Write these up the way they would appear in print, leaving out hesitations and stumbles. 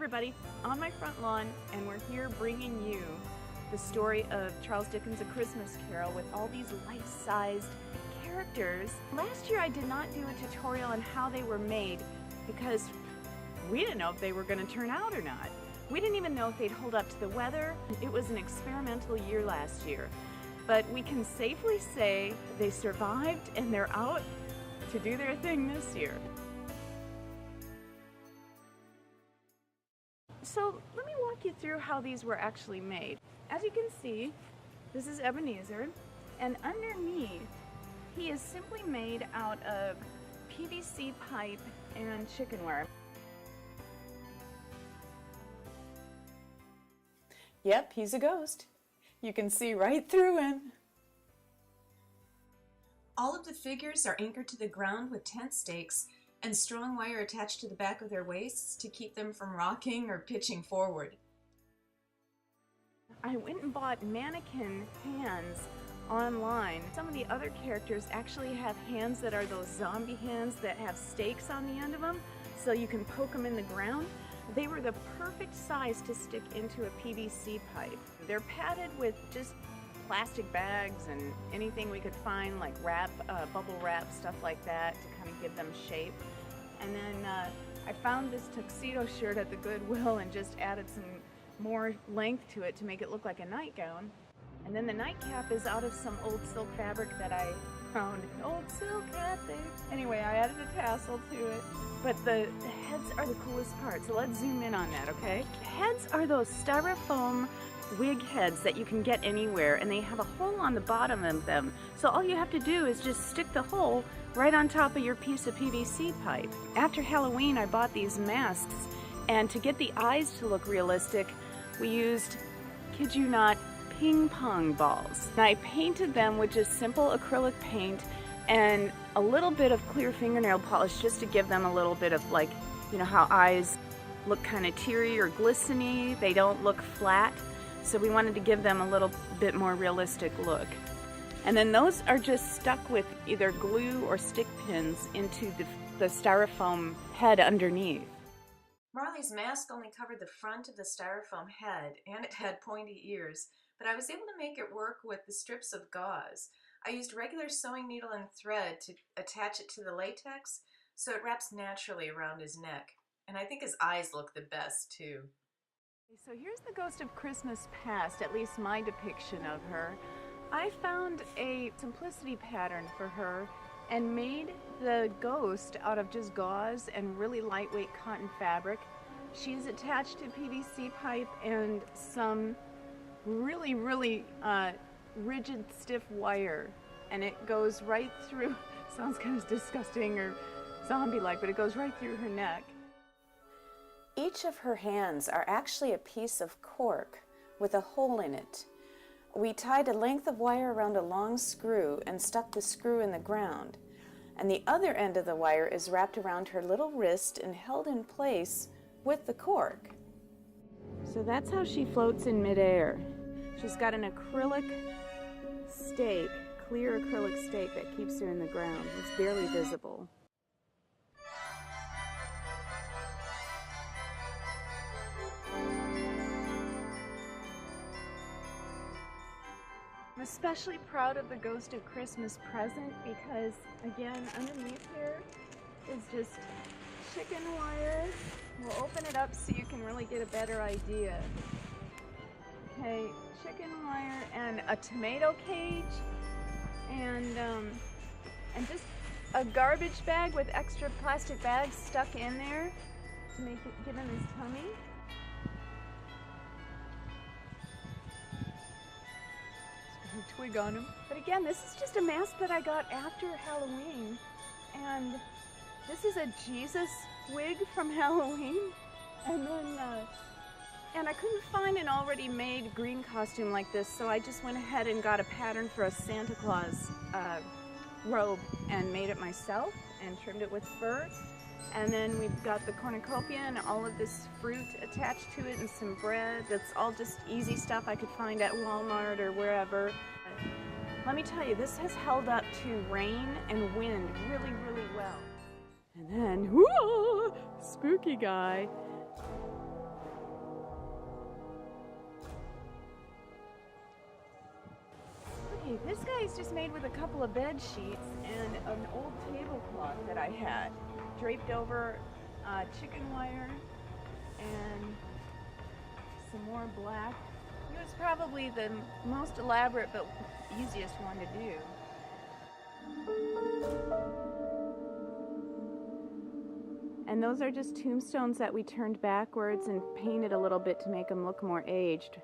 everybody, on my front lawn, and we're here bringing you the story of Charles Dickens' A Christmas Carol with all these life-sized characters. Last year I did not do a tutorial on how they were made because we didn't know if they were going to turn out or not. We didn't even know if they'd hold up to the weather. It was an experimental year last year, but we can safely say they survived and they're out to do their thing this year. So let me walk you through how these were actually made. As you can see, this is Ebenezer, and underneath he is simply made out of PVC pipe and chicken wire. Yep, he's a ghost. You can see right through him. All of the figures are anchored to the ground with tent stakes and strong wire attached to the back of their waists to keep them from rocking or pitching forward. I went and bought mannequin hands online. Some of the other characters actually have hands that are those zombie hands that have stakes on the end of them, so you can poke them in the ground. They were the perfect size to stick into a PVC pipe. They're padded with just plastic bags and anything we could find, like wrap, bubble wrap, stuff like that, to kind of give them shape. And then I found this tuxedo shirt at the Goodwill and just added some more length to it to make it look like a nightgown. And then the nightcap is out of some old silk fabric that I found. Old silk hat there. Anyway, I added a tassel to it. But the heads are the coolest part, so let's zoom in on that, okay? Heads are those styrofoam wig heads that you can get anywhere, and they have a hole on the bottom of them. So all you have to do is just stick the hole right on top of your piece of PVC pipe. After Halloween, I bought these masks, and to get the eyes to look realistic, we used, kid you not, ping pong balls. And I painted them with just simple acrylic paint and a little bit of clear fingernail polish just to give them a little bit of, like, you know how eyes look kind of teary or glistening, they don't look flat. So we wanted to give them a little bit more realistic look. And then those are just stuck with either glue or stick pins into the styrofoam head underneath. Marley's mask only covered the front of the styrofoam head, and it had pointy ears, but I was able to make it work with the strips of gauze. I used regular sewing needle and thread to attach it to the latex, so it wraps naturally around his neck. And I think his eyes look the best, too. So here's the Ghost of Christmas Past, at least my depiction of her. I found a simplicity pattern for her and made the ghost out of just gauze and really lightweight cotton fabric. She's attached to PVC pipe and some really rigid, stiff wire, and it goes right through, sounds kind of disgusting or zombie-like, but it goes right through her neck. Each of her hands are actually a piece of cork with a hole in it. We tied a length of wire around a long screw and stuck the screw in the ground, and the other end of the wire is wrapped around her little wrist and held in place with the cork. So that's how she floats in midair. She's got an acrylic stake, clear acrylic stake that keeps her in the ground. It's barely visible. I'm especially proud of the Ghost of Christmas Present because, again, underneath here is just chicken wire. We'll open it up so you can really get a better idea. Okay, chicken wire and a tomato cage and just a garbage bag with extra plastic bags stuck in there to make it, give him his tummy. Twig on him. But again, this is just a mask that I got after Halloween, and this is a Jesus wig from Halloween, and then and I couldn't find an already made green costume like this, so I just went ahead and got a pattern for a Santa Claus robe and made it myself and trimmed it with fur. And then we've got the cornucopia and all of this fruit attached to it and some bread. That's all just easy stuff I could find at Walmart or wherever. Let me tell you, this has held up to rain and wind really well. And then, whoa, spooky guy. Okay, this guy is just made with a couple of bed sheets and an old tablecloth that I had draped over chicken wire and some more black. It was probably the most elaborate but easiest one to do. And those are just tombstones that we turned backwards and painted a little bit to make them look more aged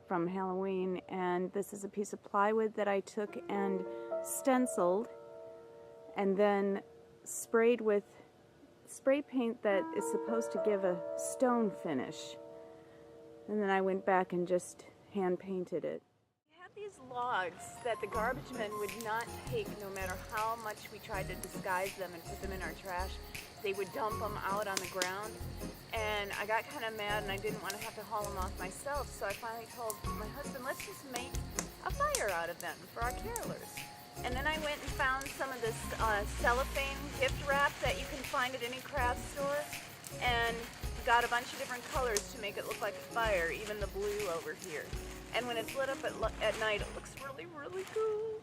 from Halloween. And this is a piece of plywood that I took and stenciled and then sprayed with spray paint that is supposed to give a stone finish. And then I went back and just hand painted it. We had these logs that the garbage men would not take no matter how much we tried to disguise them and put them in our trash. They would dump them out on the ground, and I got kind of mad and I didn't want to have to haul them off myself, so I finally told my husband, let's just make a fire out of them for our carolers. And then I went and found some of this cellophane gift wrap that you can find at any craft store, and got a bunch of different colors to make it look like a fire, even the blue over here. And when it's lit up at night, it looks really, really cool.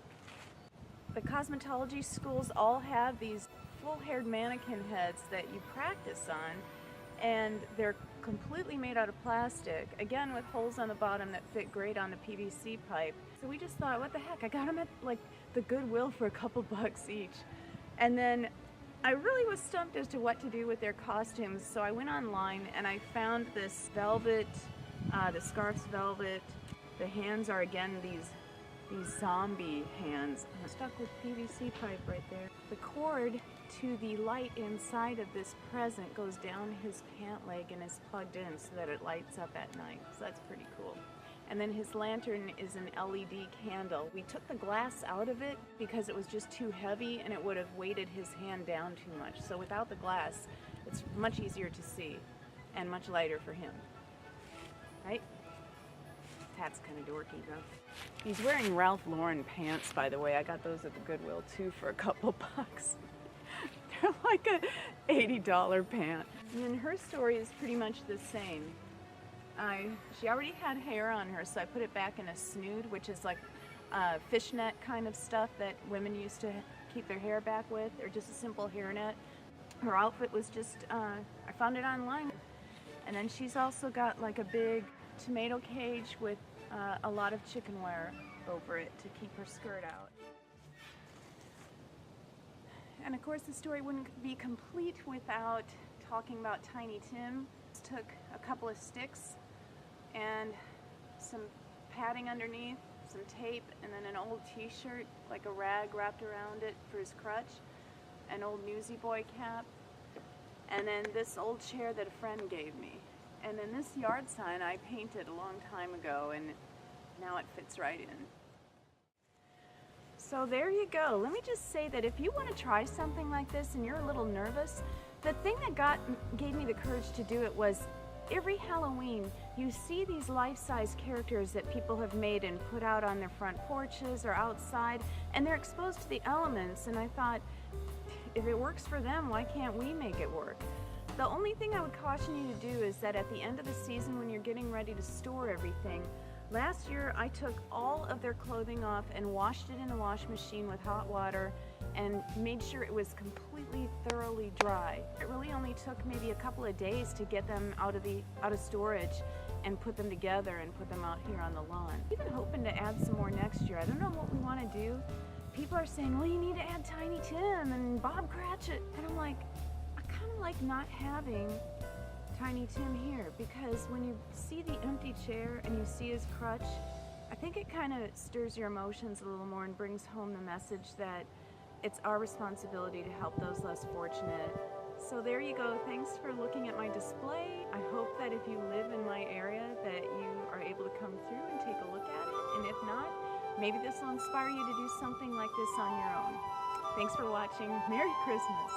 The cosmetology schools all have these full-haired mannequin heads that you practice on, and they're completely made out of plastic, again with holes on the bottom that fit great on the PVC pipe. So we just thought, what the heck, I got them at like the Goodwill for a couple bucks each. And then I really was stumped as to what to do with their costumes, so I went online and I found this velvet, the scarf's velvet. The hands are again these zombie hands. I'm stuck with PVC pipe right there. The cord to the light inside of this present goes down his pant leg and is plugged in so that it lights up at night. So that's pretty cool. And then his lantern is an LED candle. We took the glass out of it because it was just too heavy and it would have weighted his hand down too much. So without the glass, it's much easier to see and much lighter for him. Right? That's kind of dorky though. He's wearing Ralph Lauren pants, by the way. I got those at the Goodwill too for a couple bucks. They're like a $80 pant. And then her story is pretty much the same. She already had hair on her, so I put it back in a snood, which is like fishnet kind of stuff that women used to keep their hair back with, or just a simple hairnet. Her outfit was just, I found it online. And then she's also got like a big tomato cage with a lot of chicken wire over it to keep her skirt out. And of course the story wouldn't be complete without talking about Tiny Tim. Took a couple of sticks and some padding underneath, some tape, and then an old t-shirt, like a rag wrapped around it for his crutch, an old Newsy Boy cap, and then this old chair that a friend gave me. And then this yard sign I painted a long time ago, and now it fits right in. So there you go. Let me just say that if you want to try something like this and you're a little nervous, the thing that gave me the courage to do it was every Halloween you see these life-size characters that people have made and put out on their front porches or outside, and they're exposed to the elements, and I thought, if it works for them, why can't we make it work? The only thing I would caution you to do is that at the end of the season when you're getting ready to store everything, last year I took all of their clothing off and washed it in a wash machine with hot water and made sure it was completely thoroughly dry. It really only took maybe a couple of days to get them out of storage and put them together and put them out here on the lawn. I'm even hoping to add some more next year. I don't know what we want to do. People are saying, well, you need to add Tiny Tim and Bob Cratchit. And I'm like, I kind of like not having Tiny Tim here, because when you see the empty chair and you see his crutch, I think it kind of stirs your emotions a little more and brings home the message that it's our responsibility to help those less fortunate. So there you go. Thanks for looking at my display. I hope that if you live in my area that you are able to come through and take a look at it. And if not, maybe this will inspire you to do something like this on your own. Thanks for watching. Merry Christmas.